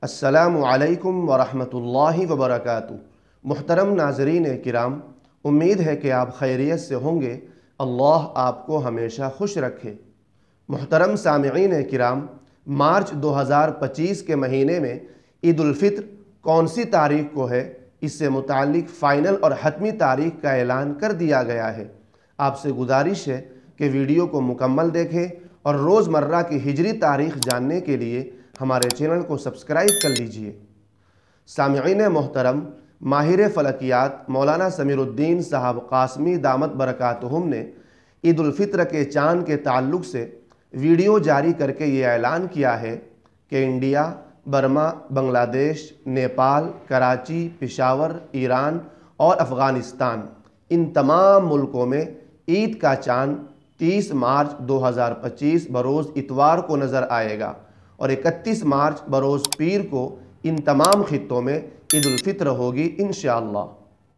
السلام علیکم ورحمۃ اللہ وبرکاتہ۔ محترم ناظرین کرام، امید ہے کہ آپ خیریت سے ہوں گے۔ اللہ آپ کو ہمیشہ خوش رکھے۔ محترم سامعین کرام، مارچ 2025 کے مہینے میں عید الفطر کون سی تاریخ کو ہے، اس سے متعلق فائنل اور حتمی تاریخ کا اعلان کر دیا گیا ہے۔ آپ سے گزارش ہے کہ ویڈیو کو مکمل دیکھیں اور روزمرہ کی ہجری تاریخ جاننے کے لیے ہمارے چینل کو سبسکرائب کر لیجئے۔ سامعین محترم، ماہر فلکیات مولانا سمیر الدین صاحب قاسمی دامت برکاتہم نے عید الفطر کے چاند کے تعلق سے ویڈیو جاری کر کے یہ اعلان کیا ہے کہ انڈیا، برما، بنگلہ دیش، نیپال، کراچی، پشاور، ایران اور افغانستان، ان تمام ملکوں میں عید کا چاند 30 مارچ 2025 بروز اتوار کو نظر آئے گا اور 31 مارچ بروز پیر کو ان تمام خطوں میں عید الفطر ہوگی انشاءاللہ۔